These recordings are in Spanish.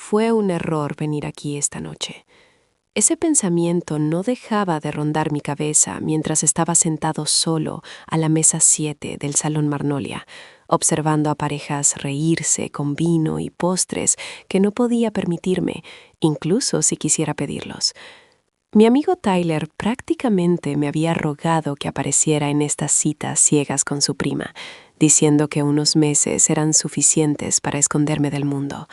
fue un error venir aquí esta noche. Ese pensamiento no dejaba de rondar mi cabeza mientras estaba sentado solo a la mesa 7 del Salón Magnolia, observando a parejas reírse con vino y postres que no podía permitirme, incluso si quisiera pedirlos. Mi amigo Tyler prácticamente me había rogado que apareciera en estas citas ciegas con su prima, diciendo que unos meses eran suficientes para esconderme del mundo.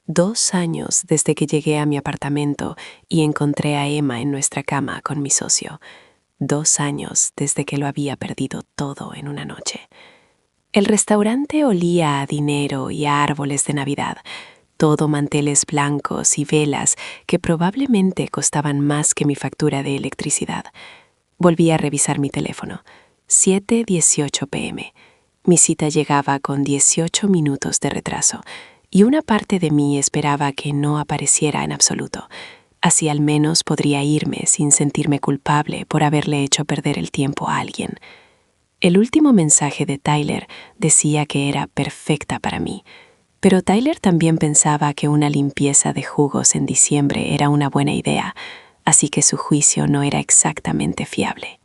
2 años desde que llegué a mi apartamento y encontré a Emma en nuestra cama con mi socio. 2 años desde que lo había perdido todo en una noche. El restaurante olía a dinero y a árboles de Navidad, todo manteles blancos y velas que probablemente costaban más que mi factura de electricidad. Volví a revisar mi teléfono. 7:18 p.m. Mi cita llegaba con 18 minutos de retraso, y una parte de mí esperaba que no apareciera en absoluto. Así al menos podría irme sin sentirme culpable por haberle hecho perder el tiempo a alguien. El último mensaje de Tyler decía que era perfecta para mí, pero Tyler también pensaba que una limpieza de jugos en diciembre era una buena idea, así que su juicio no era exactamente fiable.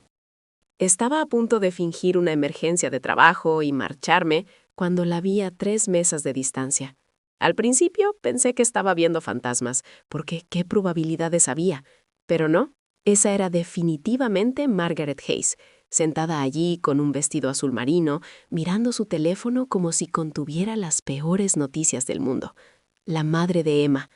Estaba a punto de fingir una emergencia de trabajo y marcharme cuando la vi a 3 mesas de distancia. Al principio pensé que estaba viendo fantasmas, porque ¿qué probabilidades había? Pero no, esa era definitivamente Margaret Hayes, sentada allí con un vestido azul marino, mirando su teléfono como si contuviera las peores noticias del mundo. La madre de Emma.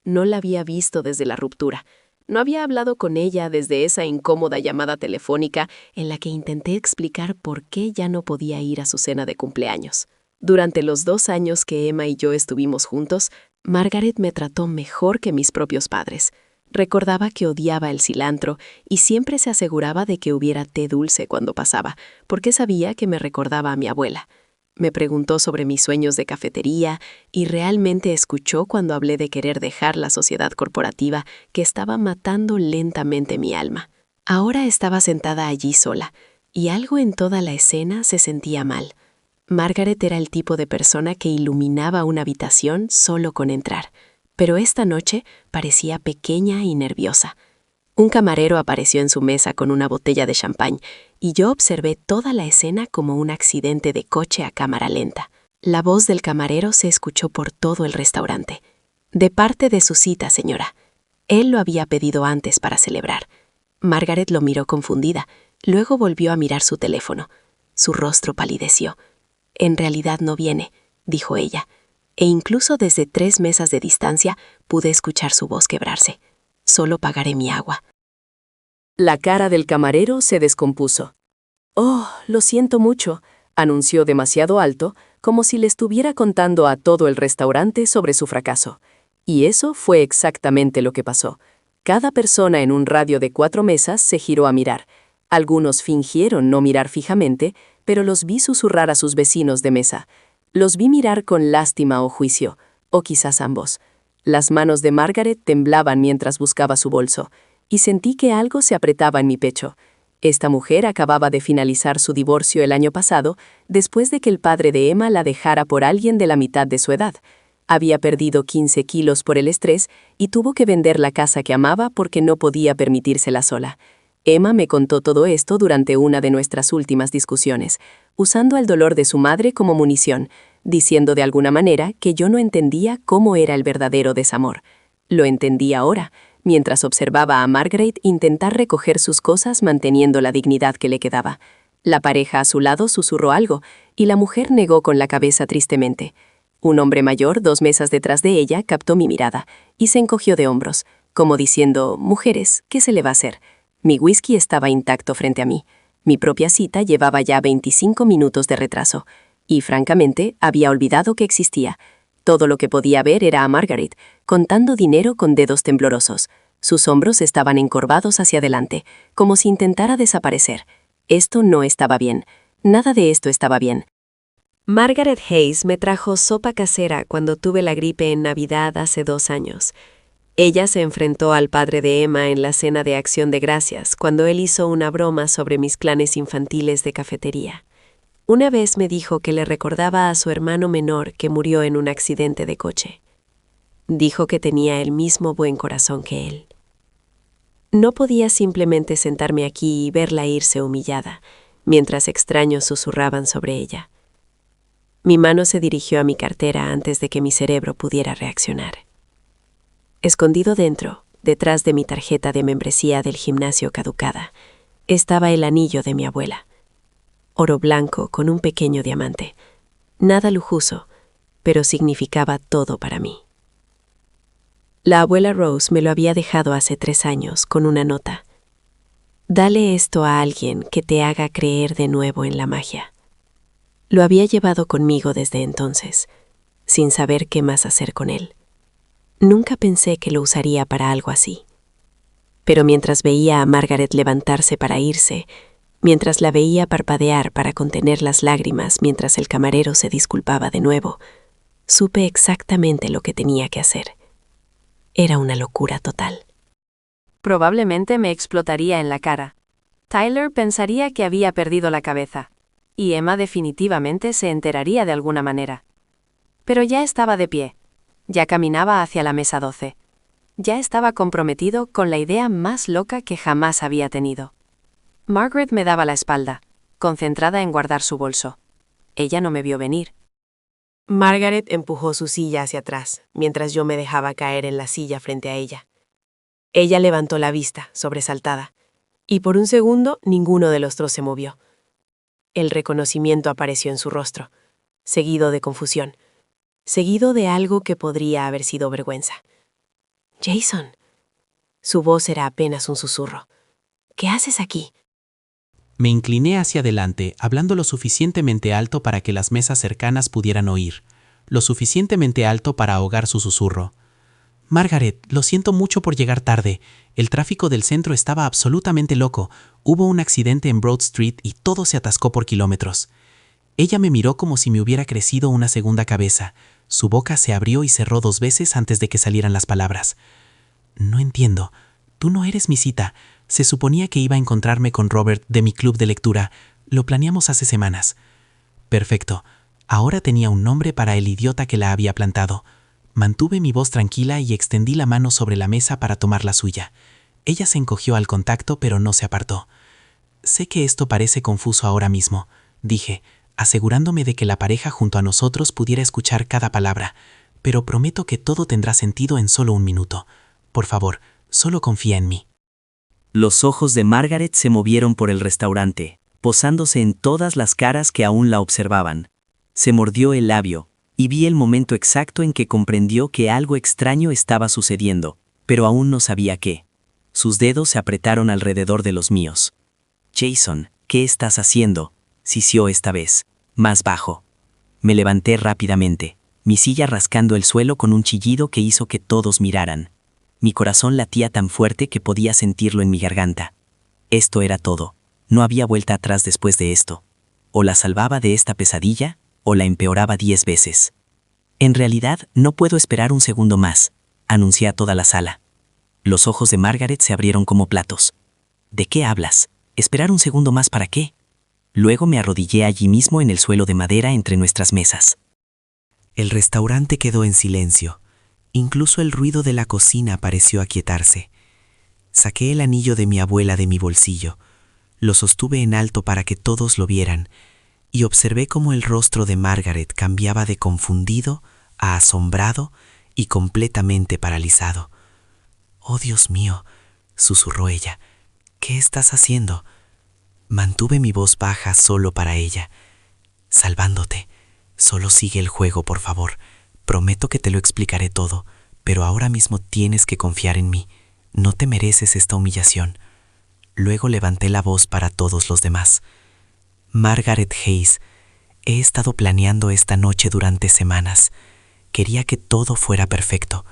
No la había visto desde la ruptura. No había hablado con ella desde esa incómoda llamada telefónica en la que intenté explicar por qué ya no podía ir a su cena de cumpleaños. Durante los 2 años que Emma y yo estuvimos juntos, Margaret me trató mejor que mis propios padres. Recordaba que odiaba el cilantro y siempre se aseguraba de que hubiera té dulce cuando pasaba, porque sabía que me recordaba a mi abuela. Me preguntó sobre mis sueños de cafetería y realmente escuchó cuando hablé de querer dejar la sociedad corporativa que estaba matando lentamente mi alma. Ahora estaba sentada allí sola, y algo en toda la escena se sentía mal. Margaret era el tipo de persona que iluminaba una habitación solo con entrar, pero esta noche parecía pequeña y nerviosa. Un camarero apareció en su mesa con una botella de champán, y yo observé toda la escena como un accidente de coche a cámara lenta. La voz del camarero se escuchó por todo el restaurante. De parte de su cita, señora. Él lo había pedido antes para celebrar. Margaret lo miró confundida, luego volvió a mirar su teléfono. Su rostro palideció. En realidad no viene, dijo ella, e incluso desde 3 mesas de distancia pude escuchar su voz quebrarse. Solo pagaré mi agua. La cara del camarero se descompuso. «Oh, lo siento mucho», anunció demasiado alto, como si le estuviera contando a todo el restaurante sobre su fracaso. Y eso fue exactamente lo que pasó. Cada persona en un radio de 4 mesas se giró a mirar. Algunos fingieron no mirar fijamente, pero los vi susurrar a sus vecinos de mesa. Los vi mirar con lástima o juicio, o quizás ambos. Las manos de Margaret temblaban mientras buscaba su bolso, y sentí que algo se apretaba en mi pecho. Esta mujer acababa de finalizar su divorcio el año pasado, después de que el padre de Emma la dejara por alguien de la mitad de su edad. Había perdido 15 kilos por el estrés y tuvo que vender la casa que amaba porque no podía permitírsela sola. Emma me contó todo esto durante una de nuestras últimas discusiones, usando el dolor de su madre como munición, diciendo de alguna manera que yo no entendía cómo era el verdadero desamor. Lo entendí ahora, mientras observaba a Margaret intentar recoger sus cosas manteniendo la dignidad que le quedaba. La pareja a su lado susurró algo, y la mujer negó con la cabeza tristemente. Un hombre mayor, 2 mesas detrás de ella, captó mi mirada, y se encogió de hombros, como diciendo, «Mujeres, ¿qué se le va a hacer?». Mi whisky estaba intacto frente a mí. Mi propia cita llevaba ya 25 minutos de retraso, y francamente había olvidado que existía. Todo lo que podía ver era a Margaret, contando dinero con dedos temblorosos. Sus hombros estaban encorvados hacia adelante, como si intentara desaparecer. Esto no estaba bien. Nada de esto estaba bien. Margaret Hayes me trajo sopa casera cuando tuve la gripe en Navidad hace 2 años. Ella se enfrentó al padre de Emma en la cena de Acción de Gracias, cuando él hizo una broma sobre mis planes infantiles de cafetería. Una vez me dijo que le recordaba a su hermano menor que murió en un accidente de coche. Dijo que tenía el mismo buen corazón que él. No podía simplemente sentarme aquí y verla irse humillada, mientras extraños susurraban sobre ella. Mi mano se dirigió a mi cartera antes de que mi cerebro pudiera reaccionar. Escondido dentro, detrás de mi tarjeta de membresía del gimnasio caducada, estaba el anillo de mi abuela. Oro blanco con un pequeño diamante. Nada lujoso, pero significaba todo para mí. La abuela Rose me lo había dejado hace 3 años con una nota. Dale esto a alguien que te haga creer de nuevo en la magia. Lo había llevado conmigo desde entonces, sin saber qué más hacer con él. Nunca pensé que lo usaría para algo así. Pero mientras veía a Margaret levantarse para irse, mientras la veía parpadear para contener las lágrimas mientras el camarero se disculpaba de nuevo, supe exactamente lo que tenía que hacer. Era una locura total. Probablemente me explotaría en la cara. Tyler pensaría que había perdido la cabeza, y Emma definitivamente se enteraría de alguna manera. Pero ya estaba de pie. Ya caminaba hacia la mesa 12. Ya estaba comprometido con la idea más loca que jamás había tenido. Margaret me daba la espalda, concentrada en guardar su bolso. Ella no me vio venir. Margaret empujó su silla hacia atrás, mientras yo me dejaba caer en la silla frente a ella. Ella levantó la vista, sobresaltada, y por un segundo ninguno de los dos se movió. El reconocimiento apareció en su rostro, seguido de confusión, seguido de algo que podría haber sido vergüenza. «Jason». Su voz era apenas un susurro. «¿Qué haces aquí?» Me incliné hacia adelante, hablando lo suficientemente alto para que las mesas cercanas pudieran oír, lo suficientemente alto para ahogar su susurro. Margaret, lo siento mucho por llegar tarde. El tráfico del centro estaba absolutamente loco. Hubo un accidente en Broad Street y todo se atascó por kilómetros. Ella me miró como si me hubiera crecido una segunda cabeza. Su boca se abrió y cerró 2 veces antes de que salieran las palabras. No entiendo. Tú no eres mi cita. Se suponía que iba a encontrarme con Robert de mi club de lectura. Lo planeamos hace semanas. Perfecto. Ahora tenía un nombre para el idiota que la había plantado. Mantuve mi voz tranquila y extendí la mano sobre la mesa para tomar la suya. Ella se encogió al contacto, pero no se apartó. Sé que esto parece confuso ahora mismo, dije, asegurándome de que la pareja junto a nosotros pudiera escuchar cada palabra, pero prometo que todo tendrá sentido en solo 1 minuto. Por favor, solo confía en mí. Los ojos de Margaret se movieron por el restaurante, posándose en todas las caras que aún la observaban. Se mordió el labio, y vi el momento exacto en que comprendió que algo extraño estaba sucediendo, pero aún no sabía qué. Sus dedos se apretaron alrededor de los míos. «Jason, ¿qué estás haciendo?», sisió esta vez, más bajo. Me levanté rápidamente, mi silla rascando el suelo con un chillido que hizo que todos miraran. Mi corazón latía tan fuerte que podía sentirlo en mi garganta. Esto era todo. No había vuelta atrás después de esto. O la salvaba de esta pesadilla, o la empeoraba 10 veces. «En realidad, no puedo esperar un segundo más», anuncié a toda la sala. Los ojos de Margaret se abrieron como platos. «¿De qué hablas? ¿Esperar un segundo más para qué?». Luego me arrodillé allí mismo en el suelo de madera entre nuestras mesas. El restaurante quedó en silencio. Incluso el ruido de la cocina pareció aquietarse. Saqué el anillo de mi abuela de mi bolsillo. Lo sostuve en alto para que todos lo vieran, y observé cómo el rostro de Margaret cambiaba de confundido a asombrado y completamente paralizado. «Oh, Dios mío», susurró ella, «¿qué estás haciendo?». Mantuve mi voz baja solo para ella. «Salvándote. Solo sigue el juego, por favor. Prometo que te lo explicaré todo, pero ahora mismo tienes que confiar en mí. No te mereces esta humillación». Luego levanté la voz para todos los demás. «Margaret Hayes, he estado planeando esta noche durante semanas. Quería que todo fuera perfecto,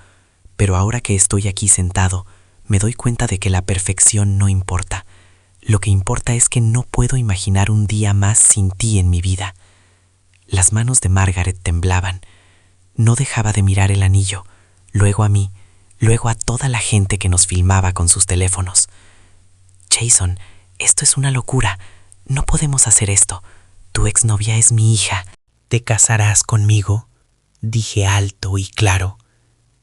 pero ahora que estoy aquí sentado, me doy cuenta de que la perfección no importa. Lo que importa es que no puedo imaginar un día más sin ti en mi vida». Las manos de Margaret temblaban. No dejaba de mirar el anillo, luego a mí, luego a toda la gente que nos filmaba con sus teléfonos. «Jason, esto es una locura. No podemos hacer esto. Tu exnovia es mi hija». «¿Te casarás conmigo?», dije alto y claro.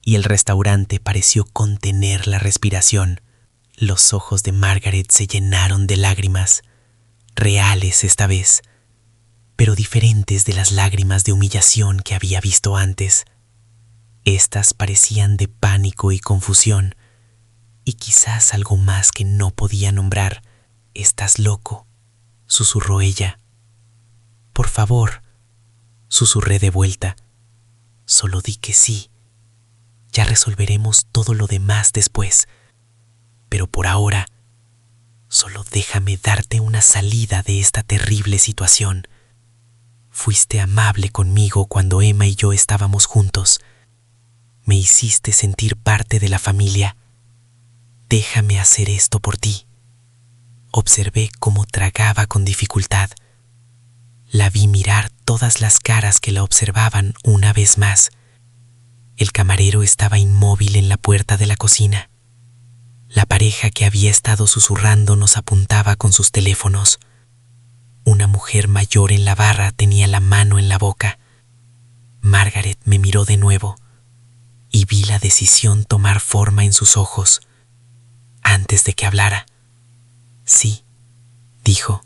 y el restaurante pareció contener la respiración. Los ojos de Margaret se llenaron de lágrimas, reales esta vez, pero diferentes de las lágrimas de humillación que había visto antes. Estas parecían de pánico y confusión, y quizás algo más que no podía nombrar. «¿Estás loco?», susurró ella. «Por favor», susurré de vuelta. «Solo di que sí. Ya resolveremos todo lo demás después. Pero por ahora, solo déjame darte una salida de esta terrible situación. Fuiste amable conmigo cuando Emma y yo estábamos juntos. Me hiciste sentir parte de la familia. Déjame hacer esto por ti». Observé cómo tragaba con dificultad. La vi mirar todas las caras que la observaban una vez más. El camarero estaba inmóvil en la puerta de la cocina. La pareja que había estado susurrando nos apuntaba con sus teléfonos. Una mujer mayor en la barra tenía la mano en la boca. Margaret me miró de nuevo y vi la decisión tomar forma en sus ojos. Antes de que hablara, «Sí», dijo,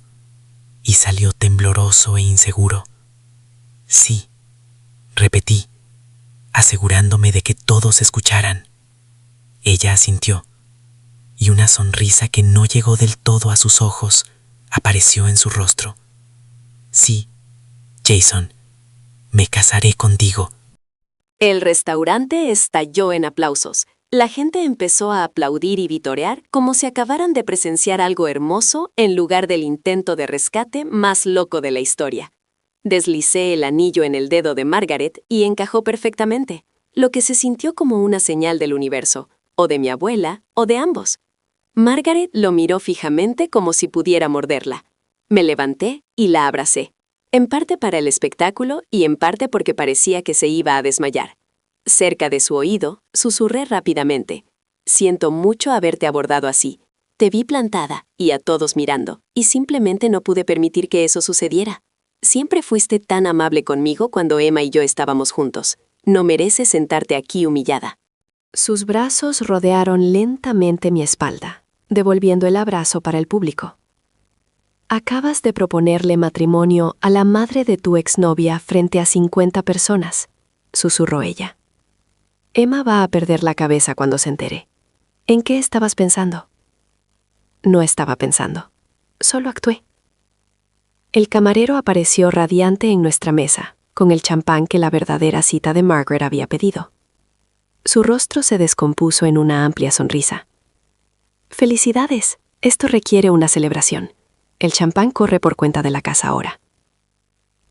y salió tembloroso e inseguro. «Sí», repetí, asegurándome de que todos escucharan. Ella asintió, y una sonrisa que no llegó del todo a sus ojos apareció en su rostro. «Sí, Jason, me casaré contigo». El restaurante estalló en aplausos. La gente empezó a aplaudir y vitorear como si acabaran de presenciar algo hermoso en lugar del intento de rescate más loco de la historia. Deslicé el anillo en el dedo de Margaret y encajó perfectamente, lo que se sintió como una señal del universo, o de mi abuela, o de ambos. Margaret lo miró fijamente como si pudiera morderla. Me levanté y la abracé, en parte para el espectáculo y en parte porque parecía que se iba a desmayar. Cerca de su oído, susurré rápidamente. «Siento mucho haberte abordado así. Te vi plantada y a todos mirando, y simplemente no pude permitir que eso sucediera. Siempre fuiste tan amable conmigo cuando Emma y yo estábamos juntos. No mereces sentarte aquí humillada». Sus brazos rodearon lentamente mi espalda, devolviendo el abrazo para el público. «Acabas de proponerle matrimonio a la madre de tu exnovia frente a 50 personas», susurró ella. «Emma va a perder la cabeza cuando se entere. ¿En qué estabas pensando?» No estaba pensando. Solo actué. El camarero apareció radiante en nuestra mesa, con el champán que la verdadera cita de Margaret había pedido. Su rostro se descompuso en una amplia sonrisa. «Felicidades. Esto requiere una celebración. El champán corre por cuenta de la casa ahora».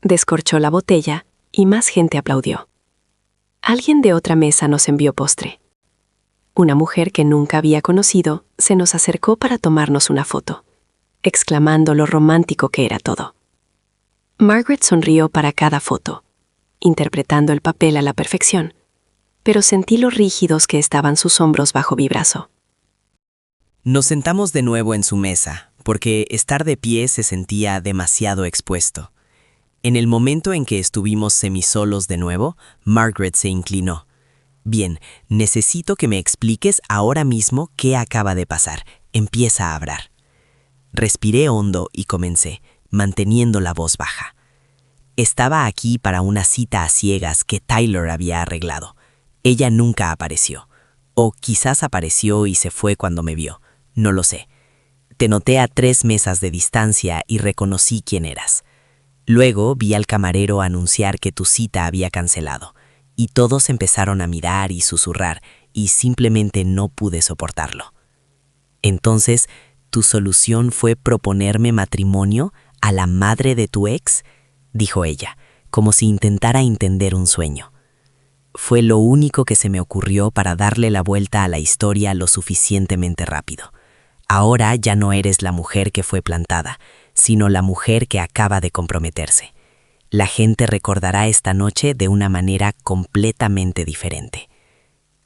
Descorchó la botella y más gente aplaudió. Alguien de otra mesa nos envió postre. Una mujer que nunca había conocido se nos acercó para tomarnos una foto, exclamando lo romántico que era todo. Margaret sonrió para cada foto, interpretando el papel a la perfección, pero sentí lo rígidos que estaban sus hombros bajo mi brazo. Nos sentamos de nuevo en su mesa, porque estar de pie se sentía demasiado expuesto. En el momento en que estuvimos semisolos de nuevo, Margaret se inclinó. «Bien, necesito que me expliques ahora mismo qué acaba de pasar. Empieza a hablar». Respiré hondo y comencé, manteniendo la voz baja. Estaba aquí para una cita a ciegas que Tyler había arreglado. Ella nunca apareció. O quizás apareció y se fue cuando me vio. No lo sé. Te noté a 3 mesas de distancia y reconocí quién eras. Luego vi al camarero anunciar que tu cita había cancelado, y todos empezaron a mirar y susurrar, y simplemente no pude soportarlo. Entonces, ¿tu solución fue proponerme matrimonio a la madre de tu ex?, dijo ella, como si intentara entender un sueño. Fue lo único que se me ocurrió para darle la vuelta a la historia lo suficientemente rápido. Ahora ya no eres la mujer que fue plantada, sino la mujer que acaba de comprometerse. La gente recordará esta noche de una manera completamente diferente.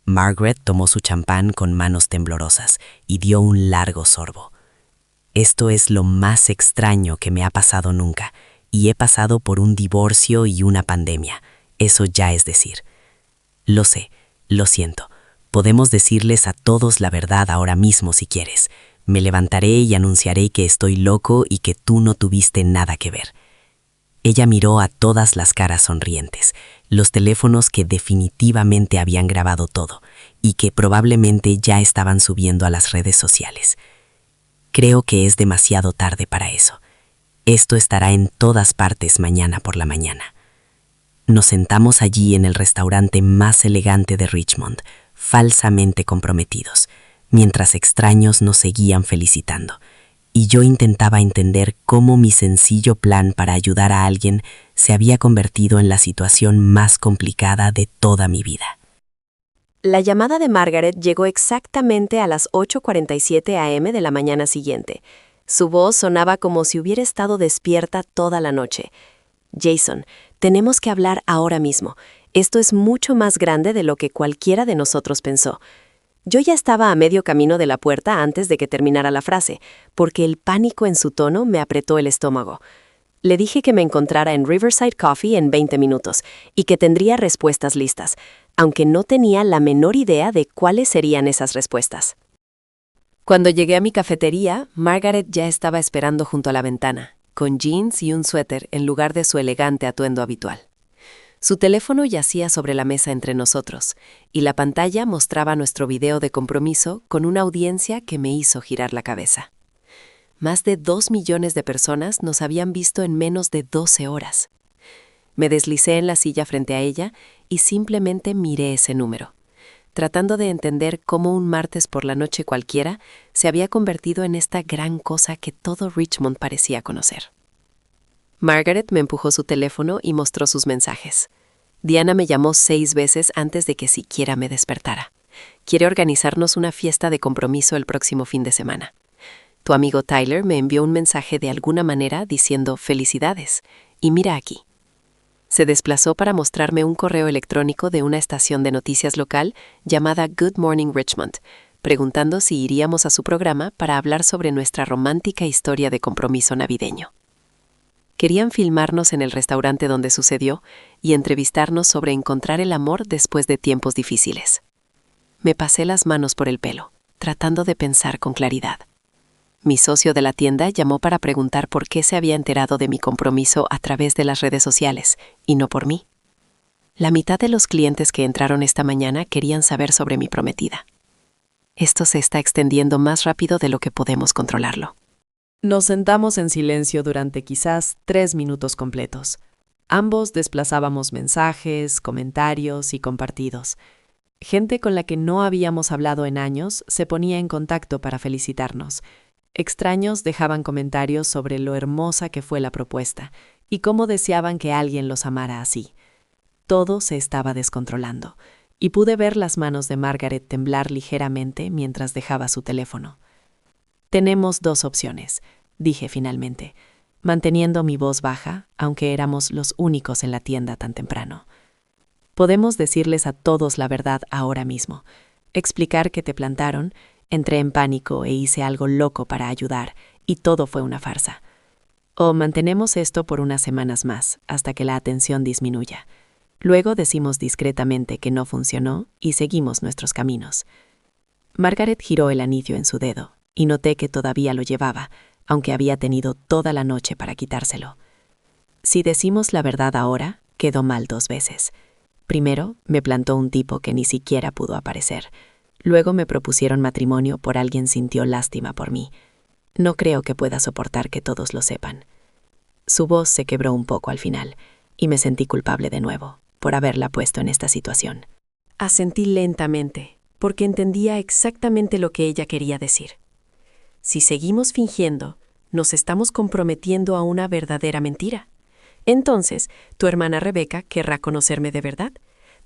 Margaret tomó su champán con manos temblorosas y dio un largo sorbo. Esto es lo más extraño que me ha pasado nunca, y he pasado por un divorcio y una pandemia, eso ya es decir. Lo sé, Lo siento. Podemos decirles a todos la verdad ahora mismo si quieres. Me levantaré y anunciaré que estoy loco y que tú no tuviste nada que ver. Ella miró a todas las caras sonrientes, los teléfonos que definitivamente habían grabado todo y que probablemente ya estaban subiendo a las redes sociales. Creo que es demasiado tarde para eso. Esto estará en todas partes mañana por la mañana. Nos sentamos allí en el restaurante más elegante de Richmond, falsamente comprometidos, mientras extraños nos seguían felicitando, y yo intentaba entender cómo mi sencillo plan para ayudar a alguien se había convertido en la situación más complicada de toda mi vida. La llamada de Margaret llegó exactamente a las 8:47 a.m. de la mañana siguiente. Su voz sonaba como si hubiera estado despierta toda la noche. Jason, tenemos que hablar ahora mismo. Esto es mucho más grande de lo que cualquiera de nosotros pensó. Yo ya estaba a medio camino de la puerta antes de que terminara la frase, porque el pánico en su tono me apretó el estómago. Le dije que me encontrara en Riverside Coffee en 20 minutos y que tendría respuestas listas, aunque no tenía la menor idea de cuáles serían esas respuestas. Cuando llegué a mi cafetería, Margaret ya estaba esperando junto a la ventana, con jeans y un suéter en lugar de su elegante atuendo habitual. Su teléfono yacía sobre la mesa entre nosotros, y la pantalla mostraba nuestro video de compromiso con una audiencia que me hizo girar la cabeza. Más de 2 millones de personas nos habían visto en menos de 12 horas. Me deslicé en la silla frente a ella y simplemente miré ese número, tratando de entender cómo un martes por la noche cualquiera se había convertido en esta gran cosa que todo Richmond parecía conocer. Margaret me empujó su teléfono y mostró sus mensajes. Diana me llamó 6 veces antes de que siquiera me despertara. Quiere organizarnos una fiesta de compromiso el próximo fin de semana. Tu amigo Tyler me envió un mensaje de alguna manera diciendo felicidades, y mira aquí. Se desplazó para mostrarme un correo electrónico de una estación de noticias local llamada Good Morning Richmond, preguntando si iríamos a su programa para hablar sobre nuestra romántica historia de compromiso navideño. Querían filmarnos en el restaurante donde sucedió y entrevistarnos sobre encontrar el amor después de tiempos difíciles. Me pasé las manos por el pelo, tratando de pensar con claridad. Mi socio de la tienda llamó para preguntar por qué se había enterado de mi compromiso a través de las redes sociales, y no por mí. La mitad de los clientes que entraron esta mañana querían saber sobre mi prometida. Esto se está extendiendo más rápido de lo que podemos controlarlo. Nos sentamos en silencio durante quizás 3 minutos completos. Ambos desplazábamos mensajes, comentarios y compartidos. Gente con la que no habíamos hablado en años se ponía en contacto para felicitarnos. Extraños dejaban comentarios sobre lo hermosa que fue la propuesta y cómo deseaban que alguien los amara así. Todo se estaba descontrolando, y pude ver las manos de Margaret temblar ligeramente mientras dejaba su teléfono. Tenemos 2 opciones, dije finalmente, manteniendo mi voz baja, aunque éramos los únicos en la tienda tan temprano. Podemos decirles a todos la verdad ahora mismo, explicar que te plantaron, entré en pánico e hice algo loco para ayudar, y todo fue una farsa. O mantenemos esto por unas semanas más, hasta que la atención disminuya. Luego decimos discretamente que no funcionó y seguimos nuestros caminos. Margaret giró el anillo en su dedo, y noté que todavía lo llevaba, aunque había tenido toda la noche para quitárselo. Si decimos la verdad ahora, quedó mal 2 veces. Primero, me plantó un tipo que ni siquiera pudo aparecer. Luego me propusieron matrimonio por alguien sintió lástima por mí. No creo que pueda soportar que todos lo sepan. Su voz se quebró un poco al final, y me sentí culpable de nuevo, por haberla puesto en esta situación. Asentí lentamente, porque entendía exactamente lo que ella quería decir. Si seguimos fingiendo, nos estamos comprometiendo a una verdadera mentira. Entonces, tu hermana Rebecca querrá conocerme de verdad.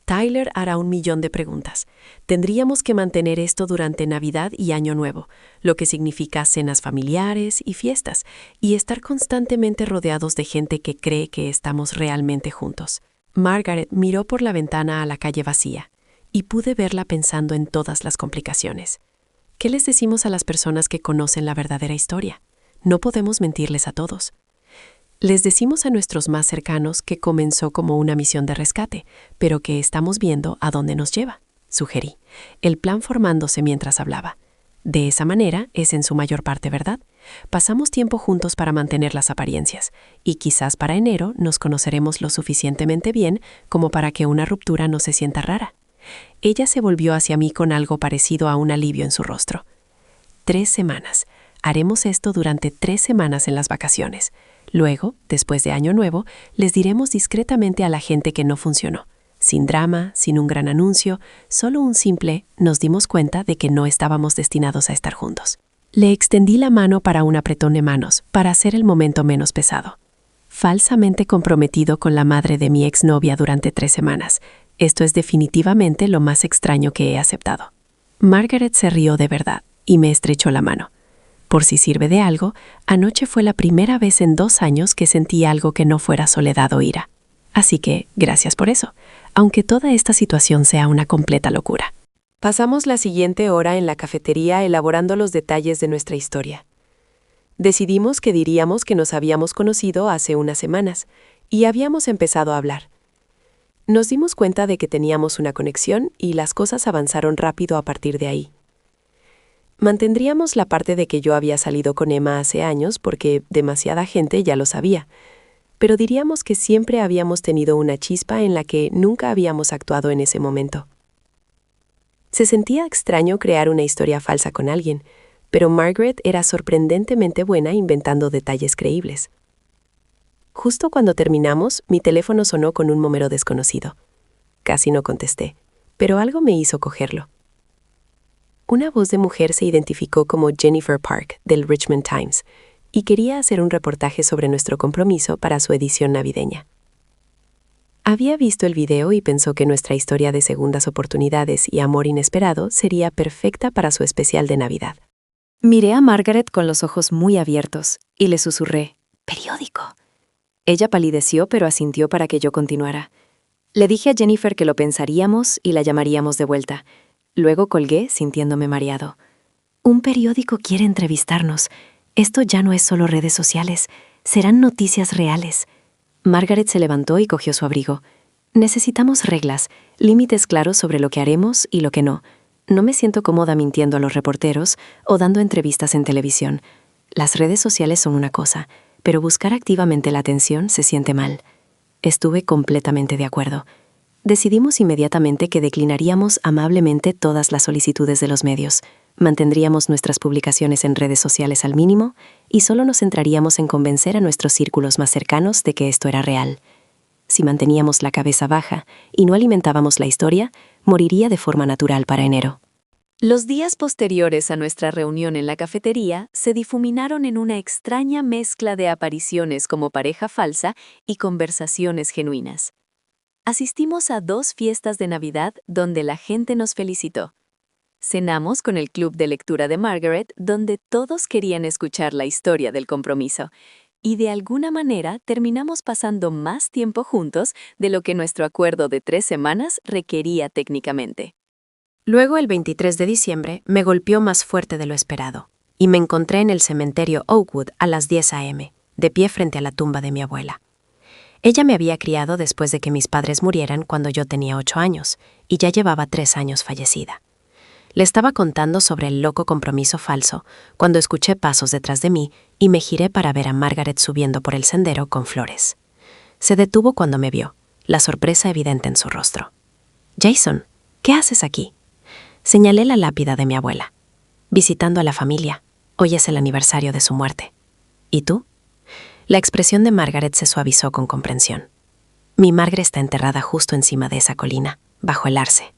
Tyler hará 1.000.000 de preguntas. Tendríamos que mantener esto durante Navidad y Año Nuevo, lo que significa cenas familiares y fiestas, y estar constantemente rodeados de gente que cree que estamos realmente juntos. Margaret miró por la ventana a la calle vacía, y pude verla pensando en todas las complicaciones. ¿Qué les decimos a las personas que conocen la verdadera historia? No podemos mentirles a todos. Les decimos a nuestros más cercanos que comenzó como una misión de rescate, pero que estamos viendo a dónde nos lleva. sugerí, el plan formándose mientras hablaba. De esa manera es en su mayor parte verdad. Pasamos tiempo juntos para mantener las apariencias, y quizás para enero nos conoceremos lo suficientemente bien como para que una ruptura no se sienta rara. Ella se volvió hacia mí con algo parecido a un alivio en su rostro. 3 semanas. Haremos esto durante 3 semanas en las vacaciones. Luego, después de Año Nuevo, les diremos discretamente a la gente que no funcionó. Sin drama, sin un gran anuncio, solo un simple nos dimos cuenta de que no estábamos destinados a estar juntos. Le extendí la mano para un apretón de manos, para hacer el momento menos pesado. Falsamente comprometido con la madre de mi exnovia durante 3 semanas. Esto es definitivamente lo más extraño que he aceptado. Margaret se rió de verdad y me estrechó la mano. Por si sirve de algo, anoche fue la primera vez en 2 años que sentí algo que no fuera soledad o ira. Así que, gracias por eso, aunque toda esta situación sea una completa locura. Pasamos la siguiente hora en la cafetería elaborando los detalles de nuestra historia. Decidimos que diríamos que nos habíamos conocido hace unas semanas y habíamos empezado a hablar. Nos dimos cuenta de que teníamos una conexión y las cosas avanzaron rápido a partir de ahí. Mantendríamos la parte de que yo había salido con Emma hace años porque demasiada gente ya lo sabía, pero diríamos que siempre habíamos tenido una chispa en la que nunca habíamos actuado en ese momento. Se sentía extraño crear una historia falsa con alguien, pero Margaret era sorprendentemente buena inventando detalles creíbles. Justo cuando terminamos, mi teléfono sonó con un número desconocido. Casi no contesté, pero algo me hizo cogerlo. Una voz de mujer se identificó como Jennifer Park, del Richmond Times, y quería hacer un reportaje sobre nuestro compromiso para su edición navideña. Había visto el video y pensó que nuestra historia de segundas oportunidades y amor inesperado sería perfecta para su especial de Navidad. Miré a Margaret con los ojos muy abiertos y le susurré, «Periódico». Ella palideció pero asintió para que yo continuara. Le dije a Jennifer que lo pensaríamos y la llamaríamos de vuelta. Luego colgué sintiéndome mareado. Un periódico quiere entrevistarnos. Esto ya no es solo redes sociales, serán noticias reales. Margaret se levantó y cogió su abrigo. Necesitamos reglas, límites claros sobre lo que haremos y lo que no. No me siento cómoda mintiendo a los reporteros o dando entrevistas en televisión. Las redes sociales son una cosa, pero buscar activamente la atención se siente mal. Estuve completamente de acuerdo. Decidimos inmediatamente que declinaríamos amablemente todas las solicitudes de los medios, mantendríamos nuestras publicaciones en redes sociales al mínimo y solo nos centraríamos en convencer a nuestros círculos más cercanos de que esto era real. Si manteníamos la cabeza baja y no alimentábamos la historia, moriría de forma natural para enero. Los días posteriores a nuestra reunión en la cafetería se difuminaron en una extraña mezcla de apariciones como pareja falsa y conversaciones genuinas. Asistimos a 2 fiestas de Navidad donde la gente nos felicitó. Cenamos con el club de lectura de Margaret, donde todos querían escuchar la historia del compromiso, y de alguna manera terminamos pasando más tiempo juntos de lo que nuestro acuerdo de 3 semanas requería técnicamente. Luego, el 23 de diciembre, me golpeó más fuerte de lo esperado, y me encontré en el cementerio Oakwood a las 10 a.m., de pie frente a la tumba de mi abuela. Ella me había criado después de que mis padres murieran cuando yo tenía 8 años, y ya llevaba 3 años fallecida. Le estaba contando sobre el loco compromiso falso cuando escuché pasos detrás de mí y me giré para ver a Margaret subiendo por el sendero con flores. Se detuvo cuando me vio, la sorpresa evidente en su rostro. «Jason, ¿qué haces aquí?» Señalé la lápida de mi abuela. «Visitando a la familia. Hoy es el aniversario de su muerte. ¿Y tú?» La expresión de Margaret se suavizó con comprensión. «Mi madre está enterrada justo encima de esa colina, bajo el arce.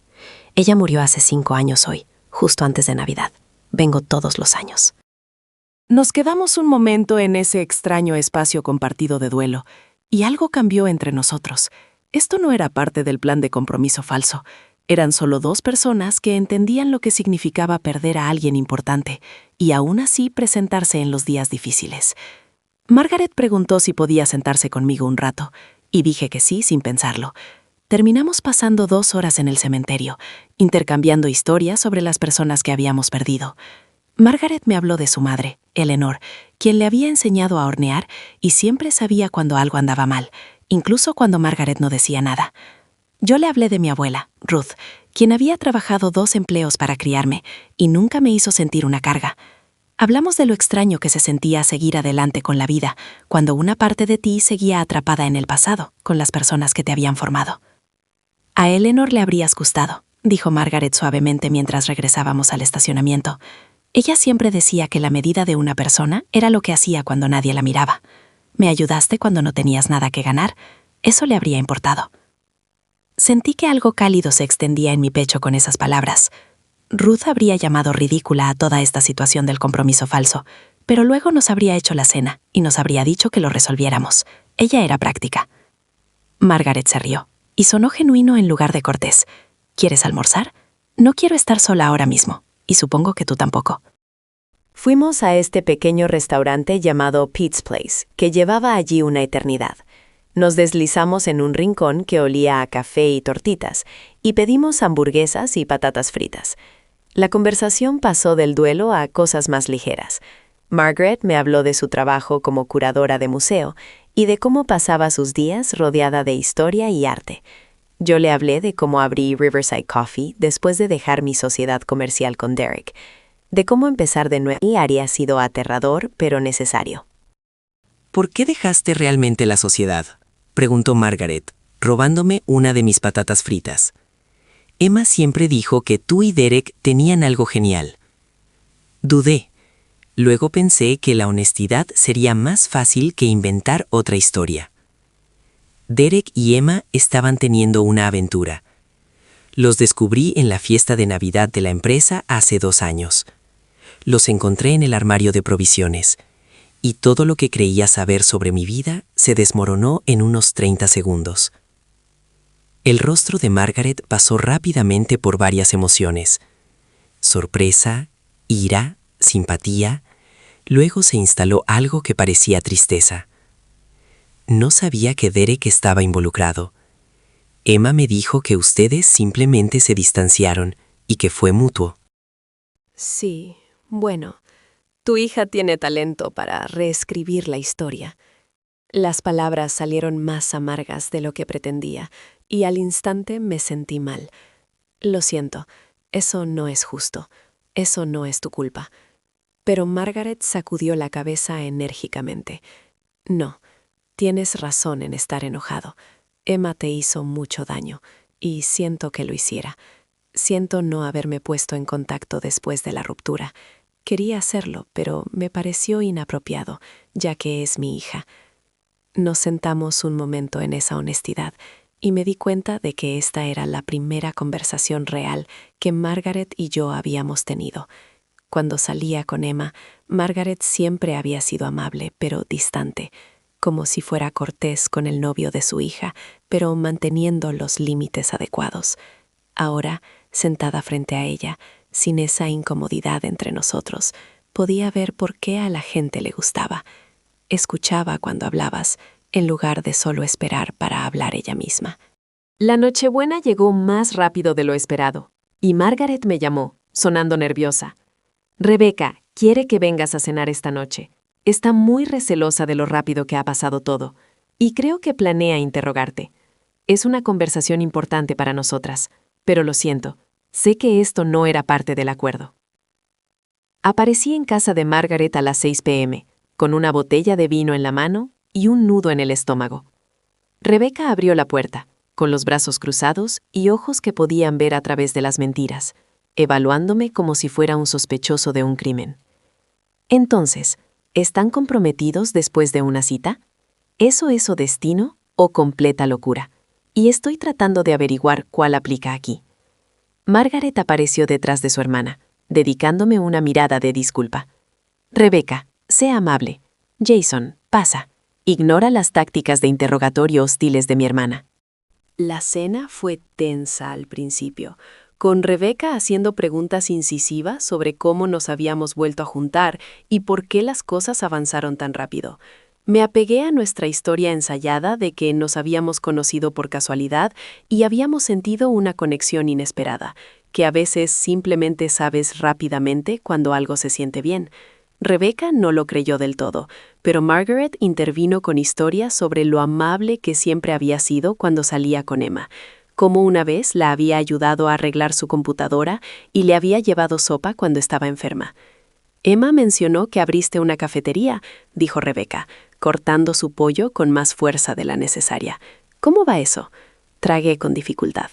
Ella murió hace 5 años hoy, justo antes de Navidad. Vengo todos los años». Nos quedamos un momento en ese extraño espacio compartido de duelo, y algo cambió entre nosotros. Esto no era parte del plan de compromiso falso. Eran solo 2 personas que entendían lo que significaba perder a alguien importante, y aún así presentarse en los días difíciles. Margaret preguntó si podía sentarse conmigo un rato, y dije que sí sin pensarlo. Terminamos pasando 2 horas en el cementerio, intercambiando historias sobre las personas que habíamos perdido. Margaret me habló de su madre, Eleanor, quien le había enseñado a hornear y siempre sabía cuando algo andaba mal, incluso cuando Margaret no decía nada. Yo le hablé de mi abuela, Ruth, quien había trabajado 2 empleos para criarme y nunca me hizo sentir una carga. Hablamos de lo extraño que se sentía seguir adelante con la vida, cuando una parte de ti seguía atrapada en el pasado, con las personas que te habían formado. A Eleanor le habrías gustado, dijo Margaret suavemente mientras regresábamos al estacionamiento. Ella siempre decía que la medida de una persona era lo que hacía cuando nadie la miraba. Me ayudaste cuando no tenías nada que ganar. Eso le habría importado. Sentí que algo cálido se extendía en mi pecho con esas palabras. Ruth habría llamado ridícula a toda esta situación del compromiso falso, pero luego nos habría hecho la cena y nos habría dicho que lo resolviéramos. Ella era práctica. Margaret se rió y sonó genuino en lugar de cortés. ¿Quieres almorzar? No quiero estar sola ahora mismo, y supongo que tú tampoco. Fuimos a este pequeño restaurante llamado Pete's Place, que llevaba allí una eternidad. Nos deslizamos en un rincón que olía a café y tortitas, y pedimos hamburguesas y patatas fritas. La conversación pasó del duelo a cosas más ligeras. Margaret me habló de su trabajo como curadora de museo y de cómo pasaba sus días rodeada de historia y arte. Yo le hablé de cómo abrí Riverside Coffee después de dejar mi sociedad comercial con Derek, de cómo empezar de nuevo y habría sido aterrador pero necesario. ¿Por qué dejaste realmente la sociedad?, preguntó Margaret, robándome una de mis patatas fritas. Emma siempre dijo que tú y Derek tenían algo genial. Dudé. Luego pensé que la honestidad sería más fácil que inventar otra historia. Derek y Emma estaban teniendo una aventura. Los descubrí en la fiesta de Navidad de la empresa hace 2 años. Los encontré en el armario de provisiones, y todo lo que creía saber sobre mi vida se desmoronó en unos 30 segundos. El rostro de Margaret pasó rápidamente por varias emociones: sorpresa, ira, simpatía. Luego se instaló algo que parecía tristeza. No sabía que Derek estaba involucrado. Emma me dijo que ustedes simplemente se distanciaron y que fue mutuo. Sí, bueno, tu hija tiene talento para reescribir la historia. Las palabras salieron más amargas de lo que pretendía, y al instante me sentí mal. Lo siento, eso no es justo, eso no es tu culpa. Pero Margaret sacudió la cabeza enérgicamente. No, tienes razón en estar enojado. Emma te hizo mucho daño, y siento que lo hiciera. Siento no haberme puesto en contacto después de la ruptura. Quería hacerlo, pero me pareció inapropiado, ya que es mi hija. Nos sentamos un momento en esa honestidad, y me di cuenta de que esta era la primera conversación real que Margaret y yo habíamos tenido. Cuando salía con Emma, Margaret siempre había sido amable, pero distante, como si fuera cortés con el novio de su hija, pero manteniendo los límites adecuados. Ahora, sentada frente a ella, sin esa incomodidad entre nosotros, podía ver por qué a la gente le gustaba. Escuchaba cuando hablabas, en lugar de solo esperar para hablar ella misma. La Nochebuena llegó más rápido de lo esperado, y Margaret me llamó, sonando nerviosa. Rebecca, quiere que vengas a cenar esta noche. Está muy recelosa de lo rápido que ha pasado todo, y creo que planea interrogarte. Es una conversación importante para nosotras, pero lo siento, sé que esto no era parte del acuerdo. Aparecí en casa de Margaret a las 6 p.m., con una botella de vino en la mano y un nudo en el estómago. Rebecca abrió la puerta, con los brazos cruzados y ojos que podían ver a través de las mentiras, evaluándome como si fuera un sospechoso de un crimen. Entonces, ¿están comprometidos después de una cita? ¿Eso es su destino o completa locura? Y estoy tratando de averiguar cuál aplica aquí. Margaret apareció detrás de su hermana, dedicándome una mirada de disculpa. Rebecca, sé amable. Jason, pasa. Ignora las tácticas de interrogatorio hostiles de mi hermana. La cena fue tensa al principio, con Rebecca haciendo preguntas incisivas sobre cómo nos habíamos vuelto a juntar y por qué las cosas avanzaron tan rápido. Me apegué a nuestra historia ensayada de que nos habíamos conocido por casualidad y habíamos sentido una conexión inesperada, que a veces simplemente sabes rápidamente cuando algo se siente bien. Rebecca no lo creyó del todo, pero Margaret intervino con historias sobre lo amable que siempre había sido cuando salía con Emma, cómo una vez la había ayudado a arreglar su computadora y le había llevado sopa cuando estaba enferma. Emma mencionó que abriste una cafetería, dijo Rebeca, cortando su pollo con más fuerza de la necesaria. ¿Cómo va eso? Tragué con dificultad.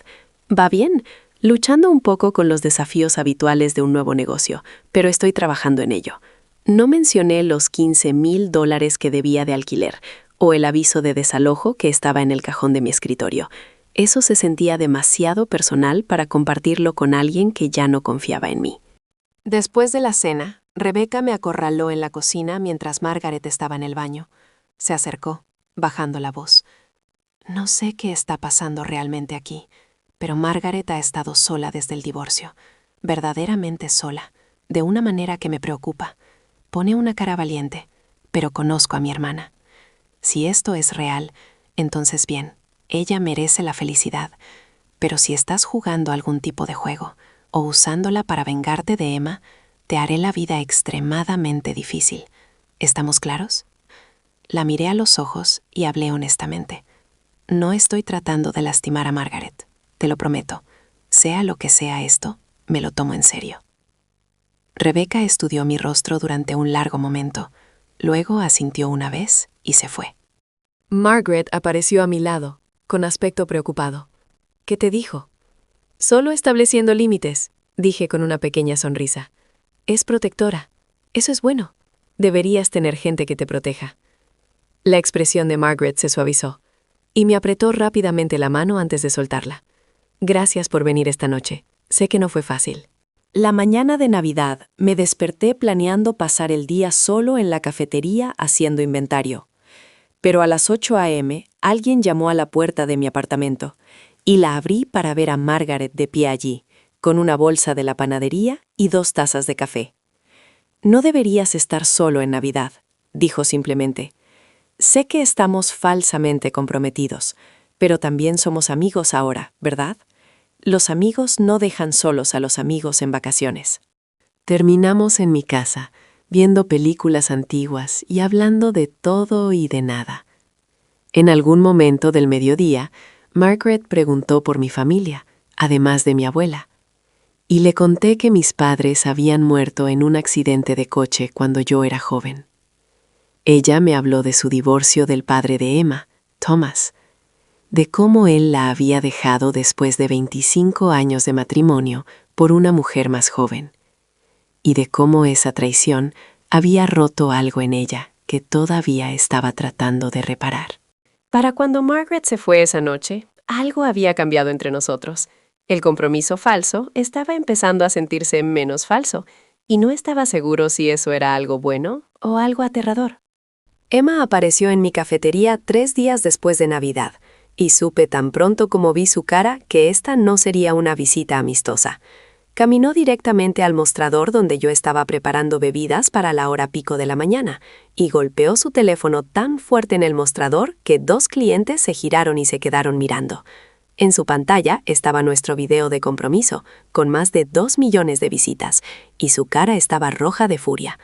Va bien, luchando un poco con los desafíos habituales de un nuevo negocio, pero estoy trabajando en ello. No mencioné los $15,000 que debía de alquiler o el aviso de desalojo que estaba en el cajón de mi escritorio. Eso se sentía demasiado personal para compartirlo con alguien que ya no confiaba en mí. Después de la cena, Rebeca me acorraló en la cocina mientras Margaret estaba en el baño. Se acercó, bajando la voz. No sé qué está pasando realmente aquí, pero Margaret ha estado sola desde el divorcio, verdaderamente sola, de una manera que me preocupa. Pone una cara valiente, pero conozco a mi hermana. Si esto es real, entonces bien, ella merece la felicidad, pero si estás jugando algún tipo de juego o usándola para vengarte de Emma, te haré la vida extremadamente difícil. ¿Estamos claros? La miré a los ojos y hablé honestamente. No estoy tratando de lastimar a Margaret, te lo prometo. Sea lo que sea esto, me lo tomo en serio. Rebeca estudió mi rostro durante un largo momento, luego asintió una vez y se fue. Margaret apareció a mi lado, con aspecto preocupado. ¿Qué te dijo? Solo estableciendo límites, dije con una pequeña sonrisa. Es protectora. Eso es bueno. Deberías tener gente que te proteja. La expresión de Margaret se suavizó, y me apretó rápidamente la mano antes de soltarla. Gracias por venir esta noche. Sé que no fue fácil. La mañana de Navidad me desperté planeando pasar el día solo en la cafetería haciendo inventario. Pero a las 8 a.m. alguien llamó a la puerta de mi apartamento y la abrí para ver a Margaret de pie allí, con una bolsa de la panadería y 2 tazas de café. No deberías estar solo en Navidad, dijo simplemente. Sé que estamos falsamente comprometidos, pero también somos amigos ahora, ¿verdad? Los amigos no dejan solos a los amigos en vacaciones. Terminamos en mi casa, viendo películas antiguas y hablando de todo y de nada. En algún momento del mediodía, Margaret preguntó por mi familia, además de mi abuela, y le conté que mis padres habían muerto en un accidente de coche cuando yo era joven. Ella me habló de su divorcio del padre de Emma, Thomas, de cómo él la había dejado después de 25 años de matrimonio por una mujer más joven, y de cómo esa traición había roto algo en ella que todavía estaba tratando de reparar. Para cuando Margaret se fue esa noche, algo había cambiado entre nosotros. El compromiso falso estaba empezando a sentirse menos falso, y no estaba seguro si eso era algo bueno o algo aterrador. Emma apareció en mi cafetería 3 días después de Navidad, y supe tan pronto como vi su cara que esta no sería una visita amistosa. Caminó directamente al mostrador donde yo estaba preparando bebidas para la hora pico de la mañana, y golpeó su teléfono tan fuerte en el mostrador que 2 clientes se giraron y se quedaron mirando. En su pantalla estaba nuestro video de compromiso, con más de 2 millones de visitas, y su cara estaba roja de furia.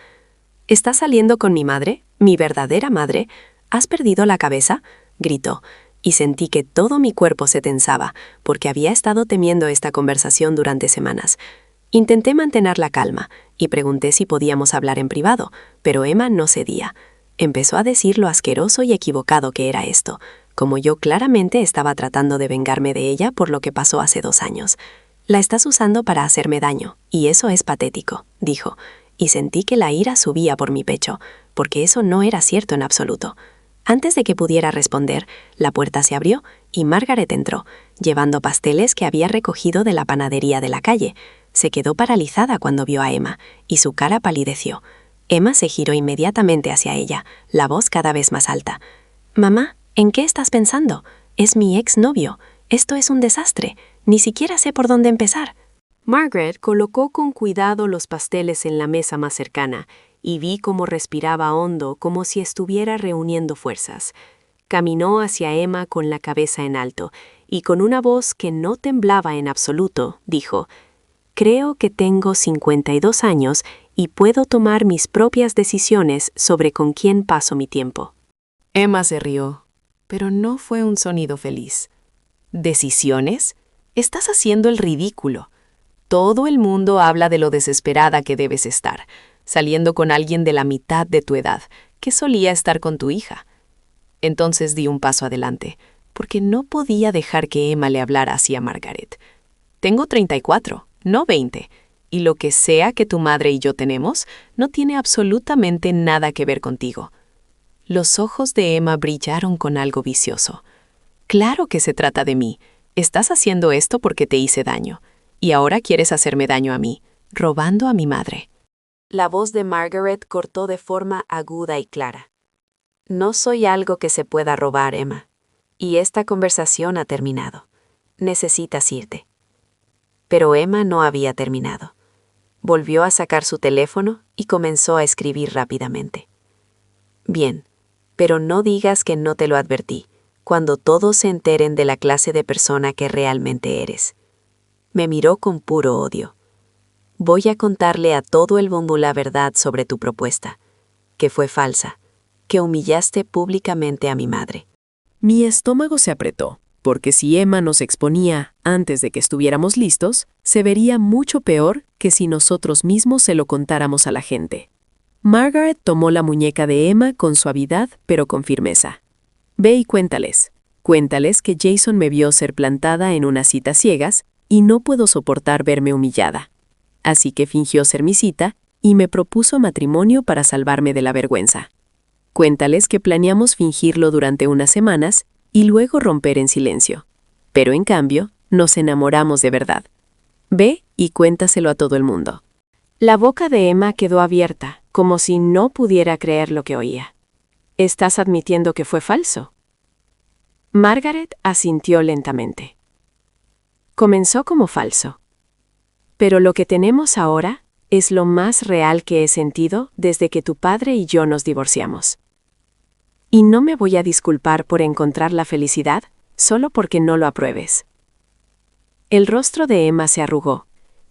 ¿Estás saliendo con mi madre? ¿Mi verdadera madre? ¿Has perdido la cabeza?, gritó, y sentí que todo mi cuerpo se tensaba, porque había estado temiendo esta conversación durante semanas. Intenté mantener la calma, y pregunté si podíamos hablar en privado, pero Emma no cedía. Empezó a decir lo asqueroso y equivocado que era esto, como yo claramente estaba tratando de vengarme de ella por lo que pasó hace 2 años. La estás usando para hacerme daño, y eso es patético, dijo, y sentí que la ira subía por mi pecho, porque eso no era cierto en absoluto. Antes de que pudiera responder, la puerta se abrió y Margaret entró, llevando pasteles que había recogido de la panadería de la calle. Se quedó paralizada cuando vio a Emma, y su cara palideció. Emma se giró inmediatamente hacia ella, la voz cada vez más alta. «Mamá, ¿en qué estás pensando? Es mi exnovio. Esto es un desastre. Ni siquiera sé por dónde empezar». Margaret colocó con cuidado los pasteles en la mesa más cercana, y vi cómo respiraba hondo, como si estuviera reuniendo fuerzas. Caminó hacia Emma con la cabeza en alto, y con una voz que no temblaba en absoluto, dijo, «Creo que tengo 52 años y puedo tomar mis propias decisiones sobre con quién paso mi tiempo». Emma se rió, pero no fue un sonido feliz. ¿Decisiones? Estás haciendo el ridículo. Todo el mundo habla de lo desesperada que debes estar, saliendo con alguien de la mitad de tu edad, que solía estar con tu hija. Entonces di un paso adelante, porque no podía dejar que Emma le hablara así a Margaret. Tengo 34, no 20, y lo que sea que tu madre y yo tenemos no tiene absolutamente nada que ver contigo. Los ojos de Emma brillaron con algo vicioso. Claro que se trata de mí. Estás haciendo esto porque te hice daño. Y ahora quieres hacerme daño a mí, robando a mi madre. La voz de Margaret cortó de forma aguda y clara. No soy algo que se pueda robar, Emma. Y esta conversación ha terminado. Necesitas irte. Pero Emma no había terminado. Volvió a sacar su teléfono y comenzó a escribir rápidamente. Bien, pero no digas que no te lo advertí, cuando todos se enteren de la clase de persona que realmente eres. Me miró con puro odio. Voy a contarle a todo el mundo la verdad sobre tu propuesta, que fue falsa, que humillaste públicamente a mi madre. Mi estómago se apretó, porque si Emma nos exponía antes de que estuviéramos listos, se vería mucho peor que si nosotros mismos se lo contáramos a la gente. Margaret tomó la muñeca de Emma con suavidad, pero con firmeza. Ve y cuéntales. Cuéntales que Jason me vio ser plantada en una cita ciegas y no puedo soportar verme humillada. Así que fingió ser mi cita y me propuso matrimonio para salvarme de la vergüenza. Cuéntales que planeamos fingirlo durante unas semanas y luego romper en silencio. Pero en cambio, nos enamoramos de verdad. Ve y cuéntaselo a todo el mundo. La boca de Emma quedó abierta, como si no pudiera creer lo que oía. ¿Estás admitiendo que fue falso? Margaret asintió lentamente. Comenzó como falso. Pero lo que tenemos ahora es lo más real que he sentido desde que tu padre y yo nos divorciamos. Y no me voy a disculpar por encontrar la felicidad solo porque no lo apruebes. El rostro de Emma se arrugó,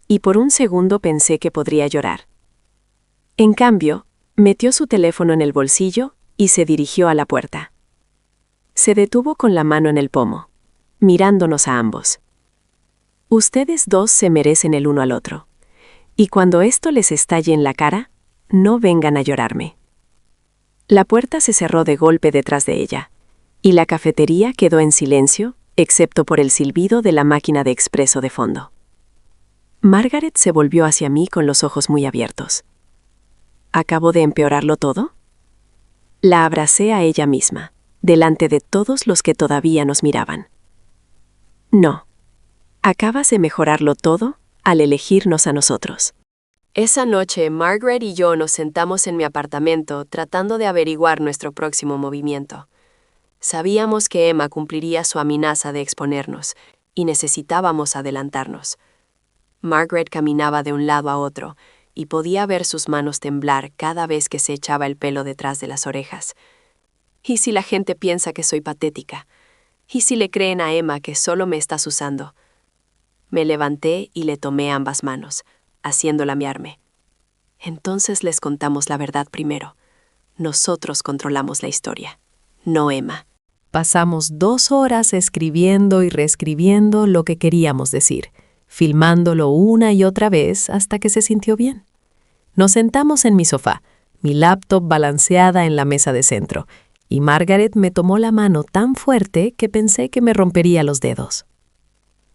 y por un segundo pensé que podría llorar. En cambio, metió su teléfono en el bolsillo y se dirigió a la puerta. Se detuvo con la mano en el pomo, mirándonos a ambos. Ustedes dos se merecen el uno al otro, y cuando esto les estalle en la cara, no vengan a llorarme. La puerta se cerró de golpe detrás de ella, y la cafetería quedó en silencio, excepto por el silbido de la máquina de expreso de fondo. Margaret se volvió hacia mí con los ojos muy abiertos. ¿Acabo de empeorarlo todo? La abracé a ella misma, delante de todos los que todavía nos miraban. No. Acabas de mejorarlo todo al elegirnos a nosotros. Esa noche, Margaret y yo nos sentamos en mi apartamento tratando de averiguar nuestro próximo movimiento. Sabíamos que Emma cumpliría su amenaza de exponernos y necesitábamos adelantarnos. Margaret caminaba de un lado a otro y podía ver sus manos temblar cada vez que se echaba el pelo detrás de las orejas. ¿Y si la gente piensa que soy patética? ¿Y si le creen a Emma que solo me estás usando? Me levanté y le tomé ambas manos, haciéndola mirarme. Entonces les contamos la verdad primero. Nosotros controlamos la historia, no Emma. Pasamos 2 horas escribiendo y reescribiendo lo que queríamos decir, filmándolo una y otra vez hasta que se sintió bien. Nos sentamos en mi sofá, mi laptop balanceada en la mesa de centro, y Margaret me tomó la mano tan fuerte que pensé que me rompería los dedos.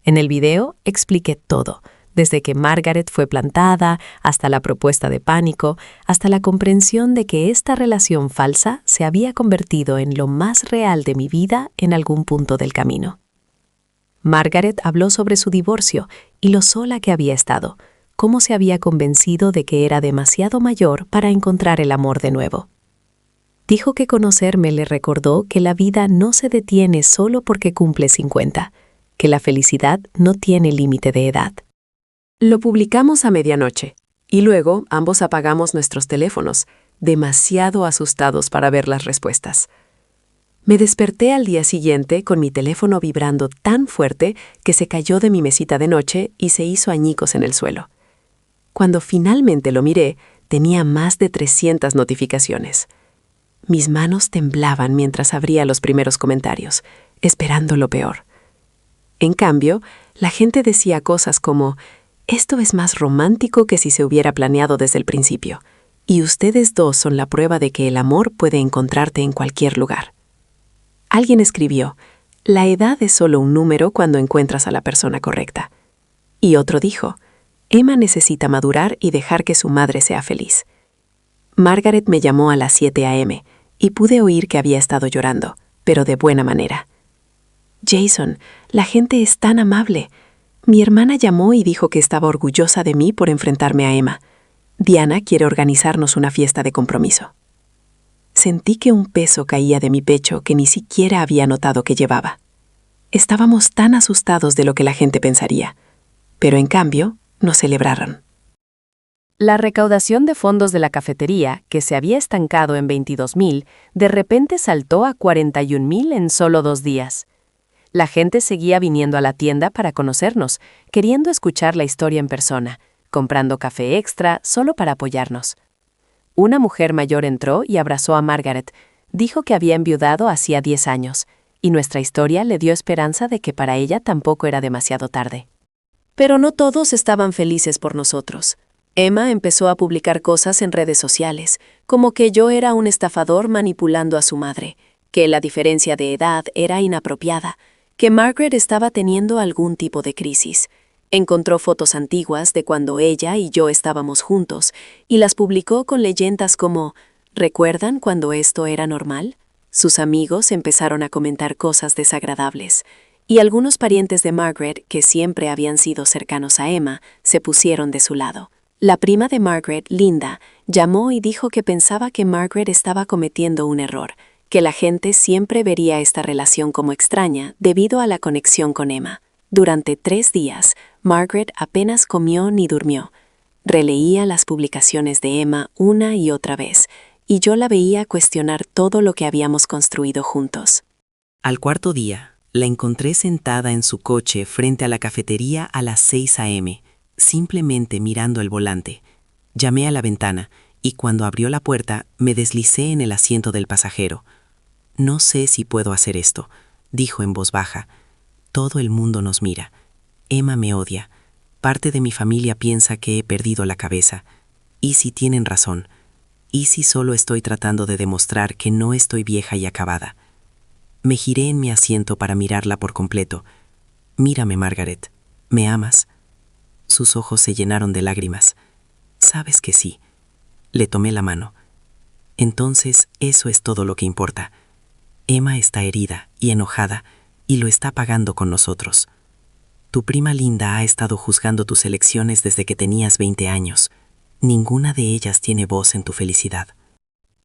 En el video expliqué todo, desde que Margaret fue plantada, hasta la propuesta de pánico, hasta la comprensión de que esta relación falsa se había convertido en lo más real de mi vida en algún punto del camino. Margaret habló sobre su divorcio y lo sola que había estado, cómo se había convencido de que era demasiado mayor para encontrar el amor de nuevo. Dijo que conocerme le recordó que la vida no se detiene solo porque cumple 50, que la felicidad no tiene límite de edad. Lo publicamos a medianoche, y luego ambos apagamos nuestros teléfonos, demasiado asustados para ver las respuestas. Me desperté al día siguiente con mi teléfono vibrando tan fuerte que se cayó de mi mesita de noche y se hizo añicos en el suelo. Cuando finalmente lo miré, tenía más de 300 notificaciones. Mis manos temblaban mientras abría los primeros comentarios, esperando lo peor. En cambio, la gente decía cosas como, esto es más romántico que si se hubiera planeado desde el principio, y ustedes dos son la prueba de que el amor puede encontrarte en cualquier lugar. Alguien escribió, la edad es solo un número cuando encuentras a la persona correcta. Y otro dijo, Emma necesita madurar y dejar que su madre sea feliz. Margaret me llamó a las 7 a.m. y pude oír que había estado llorando, pero de buena manera. Jason, la gente es tan amable. Mi hermana llamó y dijo que estaba orgullosa de mí por enfrentarme a Emma. Diana quiere organizarnos una fiesta de compromiso. Sentí que un peso caía de mi pecho que ni siquiera había notado que llevaba. Estábamos tan asustados de lo que la gente pensaría, pero en cambio nos celebraron. La recaudación de fondos de la cafetería, que se había estancado en 22,000, de repente saltó a 41,000 en solo 2 días. La gente seguía viniendo a la tienda para conocernos, queriendo escuchar la historia en persona, comprando café extra solo para apoyarnos. Una mujer mayor entró y abrazó a Margaret. Dijo que había enviudado hacía 10 años, y nuestra historia le dio esperanza de que para ella tampoco era demasiado tarde. Pero no todos estaban felices por nosotros. Emma empezó a publicar cosas en redes sociales, como que yo era un estafador manipulando a su madre, que la diferencia de edad era inapropiada, que Margaret estaba teniendo algún tipo de crisis. Encontró fotos antiguas de cuando ella y yo estábamos juntos y las publicó con leyendas como ¿recuerdan cuando esto era normal? Sus amigos empezaron a comentar cosas desagradables, y algunos parientes de Margaret, que siempre habían sido cercanos a Emma, se pusieron de su lado. La prima de Margaret, Linda, llamó y dijo que pensaba que Margaret estaba cometiendo un error, que la gente siempre vería esta relación como extraña debido a la conexión con Emma. Durante 3 días, Margaret apenas comió ni durmió. Releía las publicaciones de Emma una y otra vez, y yo la veía cuestionar todo lo que habíamos construido juntos. Al cuarto día, la encontré sentada en su coche frente a la cafetería a las 6 a.m., simplemente mirando el volante. Llamé a la ventana y cuando abrió la puerta me deslicé en el asiento del pasajero. No sé si puedo hacer esto, dijo en voz baja. Todo el mundo nos mira. Emma me odia. Parte de mi familia piensa que he perdido la cabeza. ¿Y si tienen razón? ¿Y si solo estoy tratando de demostrar que no estoy vieja y acabada? Me giré en mi asiento para mirarla por completo. Mírame, Margaret. ¿Me amas? Sus ojos se llenaron de lágrimas. Sabes que sí. Le tomé la mano. Entonces, eso es todo lo que importa. Emma está herida y enojada, y lo está pagando con nosotros. Tu prima Linda ha estado juzgando tus elecciones desde que tenías 20 años. Ninguna de ellas tiene voz en tu felicidad.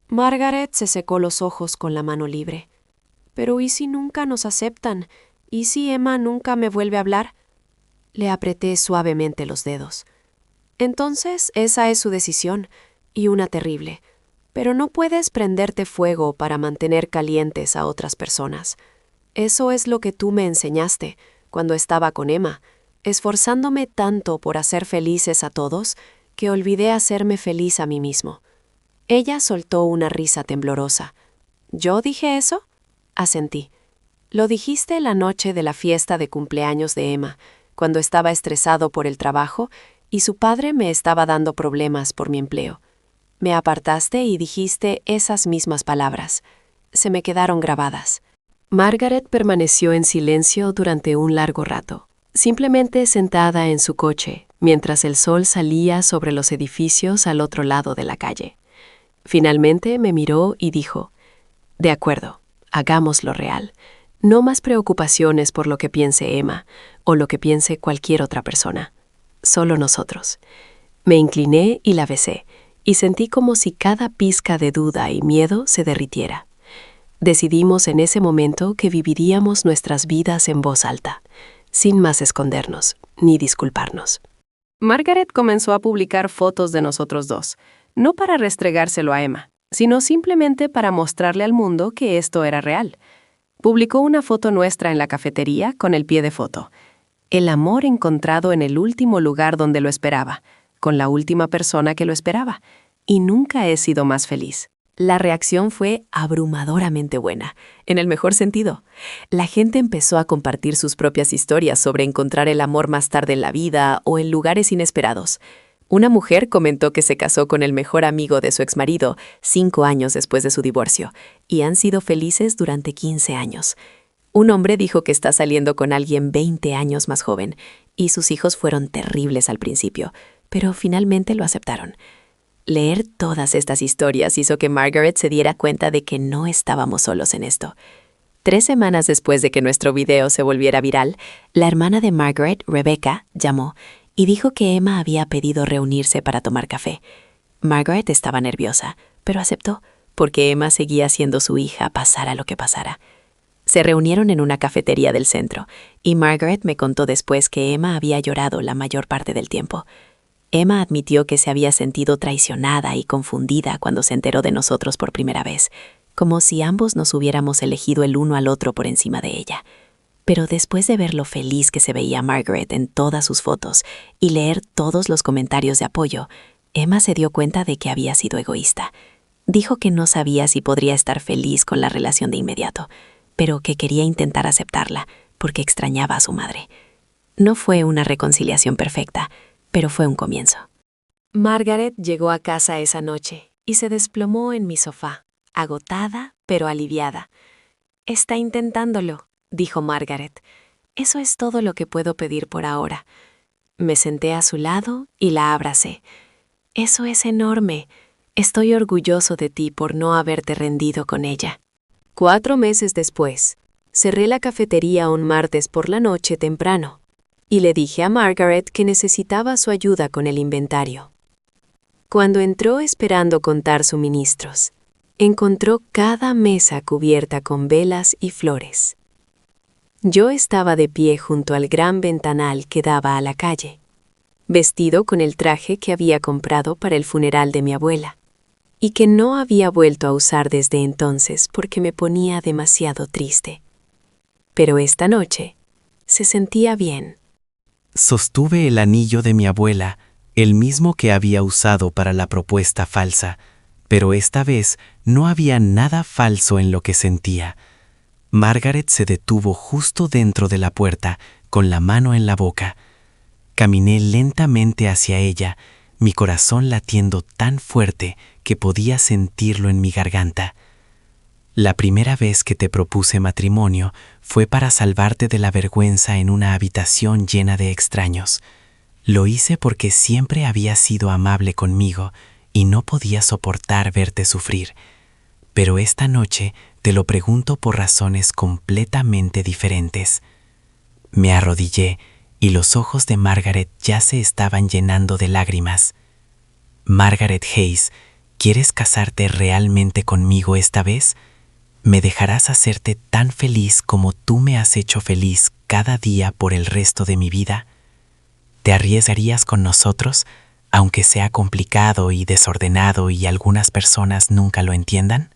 Margaret se secó los ojos con la mano libre. Pero ¿y si nunca nos aceptan? ¿Y si Emma nunca me vuelve a hablar? Le apreté suavemente los dedos. Entonces, esa es su decisión, y una terrible. Pero no puedes prenderte fuego para mantener calientes a otras personas. Eso es lo que tú me enseñaste cuando estaba con Emma, esforzándome tanto por hacer felices a todos que olvidé hacerme feliz a mí mismo. Ella soltó una risa temblorosa. ¿Yo dije eso? Asentí. Lo dijiste la noche de la fiesta de cumpleaños de Emma, cuando estaba estresado por el trabajo y su padre me estaba dando problemas por mi empleo. Me apartaste y dijiste esas mismas palabras. Se me quedaron grabadas. Margaret permaneció en silencio durante un largo rato, simplemente sentada en su coche, mientras el sol salía sobre los edificios al otro lado de la calle. Finalmente me miró y dijo, «De acuerdo, hagámoslo real. No más preocupaciones por lo que piense Emma o lo que piense cualquier otra persona. Solo nosotros». Me incliné y la besé, y sentí como si cada pizca de duda y miedo se derritiera. Decidimos en ese momento que viviríamos nuestras vidas en voz alta, sin más escondernos ni disculparnos. Margaret comenzó a publicar fotos de nosotros dos, no para restregárselo a Emma, sino simplemente para mostrarle al mundo que esto era real. Publicó una foto nuestra en la cafetería con el pie de foto. El amor encontrado en el último lugar donde lo esperaba, con la última persona que lo esperaba, y nunca he sido más feliz. La reacción fue abrumadoramente buena, en el mejor sentido. La gente empezó a compartir sus propias historias sobre encontrar el amor más tarde en la vida o en lugares inesperados. Una mujer comentó que se casó con el mejor amigo de su exmarido 5 años después de su divorcio, y han sido felices durante 15 años. Un hombre dijo que está saliendo con alguien 20 años más joven, y sus hijos fueron terribles al principio, pero finalmente lo aceptaron. Leer todas estas historias hizo que Margaret se diera cuenta de que no estábamos solos en esto. 3 semanas después de que nuestro video se volviera viral, la hermana de Margaret, Rebecca, llamó y dijo que Emma había pedido reunirse para tomar café. Margaret estaba nerviosa, pero aceptó, porque Emma seguía siendo su hija, pasara lo que pasara. Se reunieron en una cafetería del centro, y Margaret me contó después que Emma había llorado la mayor parte del tiempo. Emma admitió que se había sentido traicionada y confundida cuando se enteró de nosotros por primera vez, como si ambos nos hubiéramos elegido el uno al otro por encima de ella. Pero después de ver lo feliz que se veía Margaret en todas sus fotos y leer todos los comentarios de apoyo, Emma se dio cuenta de que había sido egoísta. Dijo que no sabía si podría estar feliz con la relación de inmediato, pero que quería intentar aceptarla porque extrañaba a su madre. No fue una reconciliación perfecta, pero fue un comienzo. Margaret llegó a casa esa noche y se desplomó en mi sofá, agotada pero aliviada. «Está intentándolo», dijo Margaret. «Eso es todo lo que puedo pedir por ahora». Me senté a su lado y la abracé. «Eso es enorme. Estoy orgulloso de ti por no haberte rendido con ella». 4 meses después, cerré la cafetería un martes por la noche temprano y le dije a Margaret que necesitaba su ayuda con el inventario. Cuando entró esperando contar suministros, encontró cada mesa cubierta con velas y flores. Yo estaba de pie junto al gran ventanal que daba a la calle, vestido con el traje que había comprado para el funeral de mi abuela, y que no había vuelto a usar desde entonces porque me ponía demasiado triste. Pero esta noche se sentía bien. Sostuve el anillo de mi abuela, el mismo que había usado para la propuesta falsa, pero esta vez no había nada falso en lo que sentía. Margaret se detuvo justo dentro de la puerta, con la mano en la boca. Caminé lentamente hacia ella, mi corazón latiendo tan fuerte que podía sentirlo en mi garganta. La primera vez que te propuse matrimonio fue para salvarte de la vergüenza en una habitación llena de extraños. Lo hice porque siempre habías sido amable conmigo y no podía soportar verte sufrir. Pero esta noche te lo pregunto por razones completamente diferentes. Me arrodillé y los ojos de Margaret ya se estaban llenando de lágrimas. Margaret Hayes, ¿quieres casarte realmente conmigo esta vez? ¿Me dejarás hacerte tan feliz como tú me has hecho feliz cada día por el resto de mi vida? ¿Te arriesgarías con nosotros, aunque sea complicado y desordenado y algunas personas nunca lo entiendan?